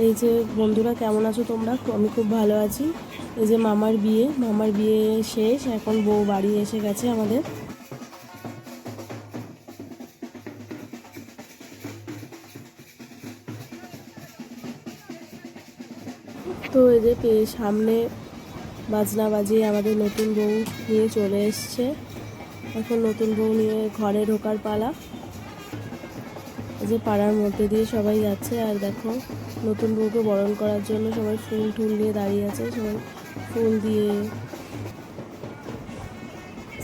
এই যে বন্ধুরা, কেমন আছো তোমরা? আমি খুব ভালো আছি। এই যে মামার বিয়ে শেষ, এখন বউ বাড়ি এসে গেছে আমাদের। তো এই যে সামনে বাজনা বাজিয়ে আমাদের নতুন বউ নিয়ে চলে এসছে। এখন নতুন বউ নিয়ে ঘরে ঢোকার পালা। এই যে পাড়ার মধ্যে দিয়ে সবাই যাচ্ছে, আর দেখো নতুন বউকে বরণ করার জন্য সবাই ফুল টুল নিয়ে দাঁড়িয়ে আছে। সবাই ফুল দিয়ে,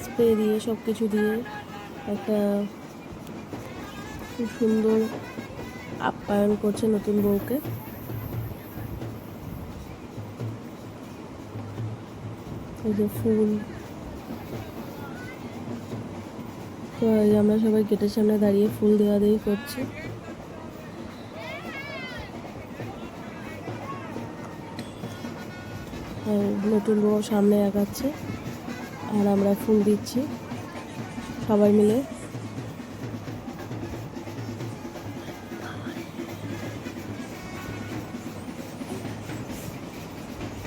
স্প্রে দিয়ে, সব কিছু দিয়ে একটা খুব সুন্দর আপ্যায়ন করছে নতুন বউকে। এই যে ফুল, তো আমরা সবাই গেটের সামনে দাঁড়িয়ে ফুল দেওয়া দেওয়ি করছি। নতুন বউ সামনে আগাচ্ছে আর আমরা ফুল দিচ্ছি সবাই মিলে।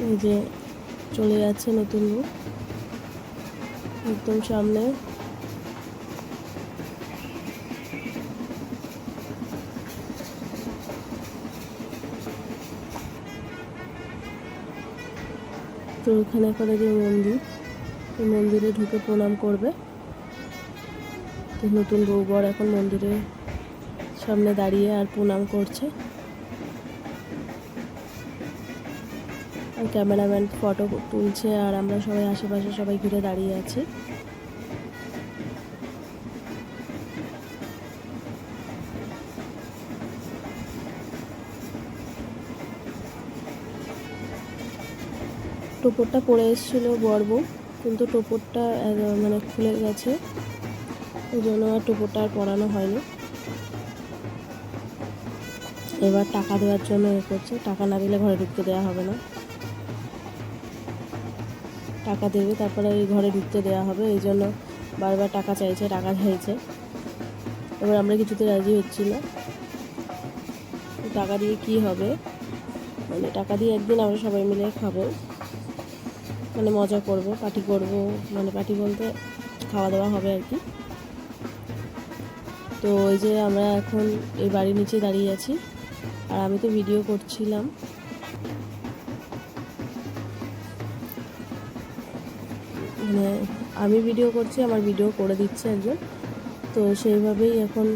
এই যে চলে যাচ্ছে নতুন বউ একদম সামনে। তো ওখানে এখন যে মন্দির, এই মন্দিরে ঢুকে প্রণাম করবে। তো নতুন বউ বর এখন মন্দিরের সামনে দাঁড়িয়ে আর প্রণাম করছে, আর ক্যামেরাম্যান ফটো তুলছে, আর আমরা সবাই আশেপাশে সবাই ঘুরে দাঁড়িয়ে আছি। টোপরটা পরে এসেছিল বর বউ, কিন্তু টোপরটা মানে খুলে গেছে, ওই জন্য আর টোপরটা আর পরানো হয়নি। এবার টাকা দেওয়ার জন্য করছে, টাকা না দিলে ঘরে ঢুকতে দেওয়া হবে না। টাকা দেবে তারপরে ওই ঘরে ঢুকতে দেওয়া হবে, এই জন্য বারবার টাকা চাইছে। এবার আমরা কিছুতে রাজি হচ্ছি না। টাকা দিয়ে কি হবে, মানে টাকা দিয়ে একদিন আমরা সবাই মিলে খাবো, মানে মজা করব, পার্টি করব, মানে পার্টি বলতে খাওয়া দাওয়া হবে আর কি। তো ওই যে আমরা এখন এই বাড়ির নিচে দাঁড়িয়ে আছি, আর আমি তো ভিডিও করছিলাম। মানে আমি ভিডিও করছি, আমার ভিডিও করে দিচ্ছে একজন, তো সেইভাবেই এখন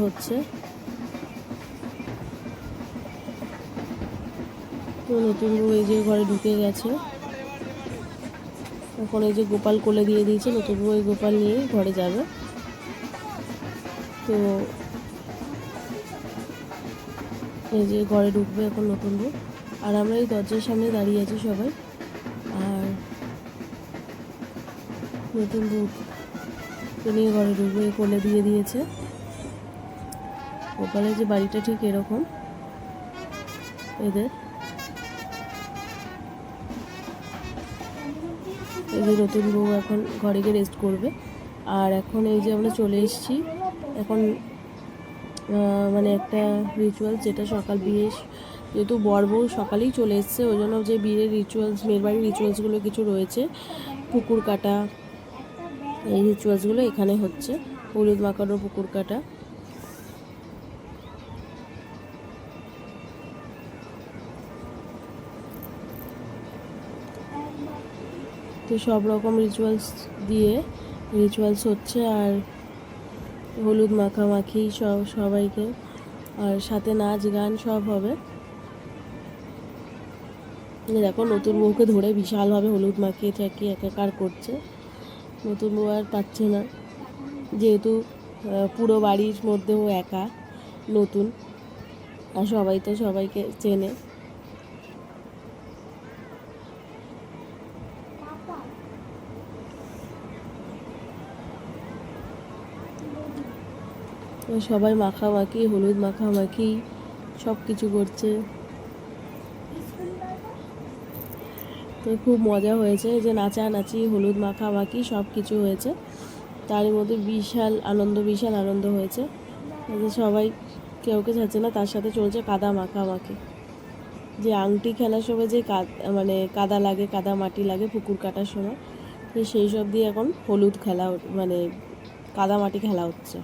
হচ্ছে। তো নতুন বউ এই যে ঘরে ঢুকে গেছে, এখন এই যে গোপাল কোলে দিয়ে দিয়েছে, নতুন বউ এই গোপাল নিয়ে ঘরে যাবে। তো এই যে ঘরে ঢুকবে এখন নতুন বউ, আর আমরা এই দরজার সামনে দাঁড়িয়ে আছি সবাই। আর নতুন বউকে নিয়ে ঘরে ঢুকবে, কোলে দিয়ে দিয়েছে। গোপালের যে বাড়িটা ঠিক এরকম এদের। এই যে নতুন বউ এখন ঘরে গিয়ে রেস্ট করবে। আর এখন এই যে আমরা চলে এসেছি, এখন মানে একটা রিচুয়ালস, যেটা সকাল বিয়ে, যেহেতু বর বউ সকালেই চলে এসছে, ওই জন্য যে বিয়ের রিচুয়ালস, মেয়ের বাড়ির রিচুয়ালসগুলো কিছু রয়েছে, পুকুর কাটা, এই রিচুয়ালসগুলো এখানে হচ্ছে। হলুদ মাখানো, পুকুর কাটা। তো সব রকম রিচুয়ালস হচ্ছে, আর হলুদ মাখামাখি সবাইকে, আর সাথে নাচ গান সব হবে। দেখো নতুন বউকে ধরে বিশালভাবে হলুদ মাখিয়ে ঠাকিয়ে একাকার করছে। নতুন বউ আর পাচ্ছে না, যেহেতু পুরো বাড়ির মধ্যেও একা নতুন, আর সবাই তো সবাইকে চেনে। সবাই মাখামাখি, হলুদ মাখামাখি সব কিছু করছে। তো খুব মজা হয়েছে, যে নাচানাচি, হলুদ মাখামাখি সব কিছু হয়েছে, তার মধ্যে বিশাল আনন্দ হয়েছে। যে সবাইকে কেউকে ছাড়ছে না, তার সাথে চলছে কাদা মাখামাখি। যে আংটি খেলার সময় যে মানে কাদা লাগে, কাদা মাটি লাগে পুকুর কাটার সময়, তো সেই সব দিয়ে এখন হলুদ খেলা মানে কাদা মাটি খেলা হচ্ছে।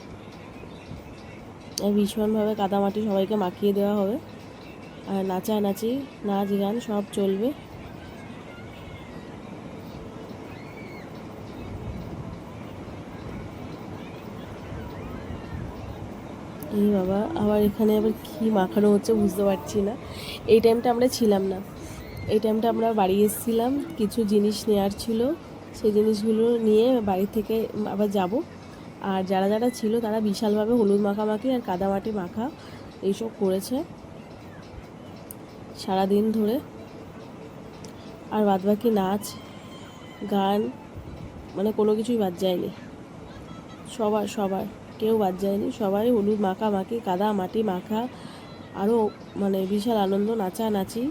ভীষণভাবে কাদা মাটি সবাইকে মাখিয়ে দেওয়া হবে, আর নাচানাচি, নাচ গান সব চলবে। এই বাবা, আবার এখানে আবার কী মাখানো হচ্ছে বুঝতে পারছি না। এই টাইমটা আমরা ছিলাম না, এই টাইমটা আমরা বাড়ি এসেছিলাম, কিছু জিনিস নেওয়ার ছিল, সেই জিনিসগুলো নিয়ে বাড়ি থেকে আবার যাব। আর যারা যারা ছিল তারা বিশালভাবে হলুদ মাখামাখি আর কাদামাটি মাখা এইসব করেছে সারাদিন ধরে। আর বাদবাকি নাচ গান মানে কোনো কিছুই বাদ যায়নি, সবার কেউ বাদ যায়নি, সবাই হলুদ মাখামাখি কাদা মাটি মাখা, আরও মানে বিশাল আনন্দ, নাচানাচি।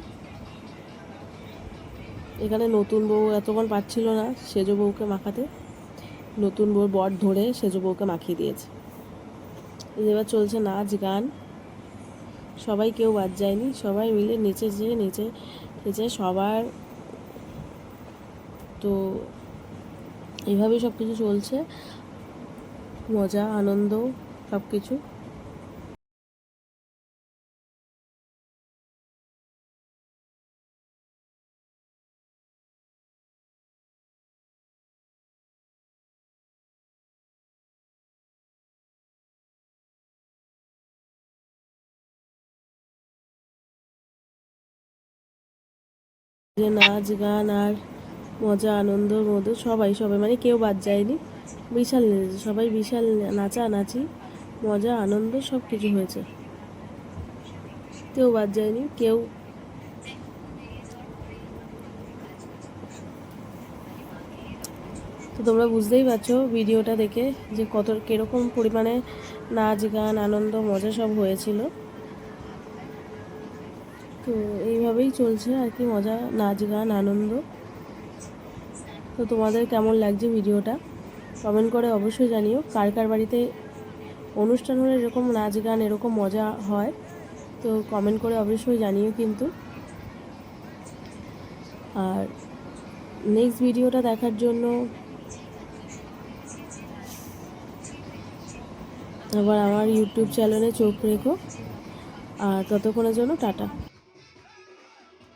এখানে নতুন বউ এতক্ষণ পারছিল না সেজ বউকে মাখাতে, নতুন বউর বর ধরে সেজ বউকে মাখিয়ে দিয়েছে। এবার চলছে নাচ গান, সবাই কেউ বাদ যায়নি, সবাই মিলে নেচে সবার। তো এইভাবেই সব কিছু চলছে, মজা আনন্দ সব কিছু। যে নাচ গান আর মজা আনন্দর মধ্যে সবাই মানে কেউ বাদ যায়নি, বিশাল সবাই বিশাল নাচানাচি মজা আনন্দ সব কিছু হয়েছে, কেউ বাদ যায়নি কেউ। তো তোমরা বুঝতেই পারছো ভিডিওটা দেখে যে কীরকম পরিমাণে নাচ গান আনন্দ মজা সব হয়েছিল। তো এইভাবেই চলছে আর কি, মজা নাচ গান আনন্দ। তো তোমাদের কেমন লাগছে ভিডিওটা কমেন্ট করে অবশ্যই জানিও। কার কার বাড়িতে অনুষ্ঠান হলে এরকম নাচ গান এরকম মজা হয়, তো কমেন্ট করে অবশ্যই জানিও কিন্তু। আর নেক্সট ভিডিওটা দেখার জন্য আবার আমার ইউটিউব চ্যানেলে চোখ রেখো। আর ততক্ষণের জন্য টাটা।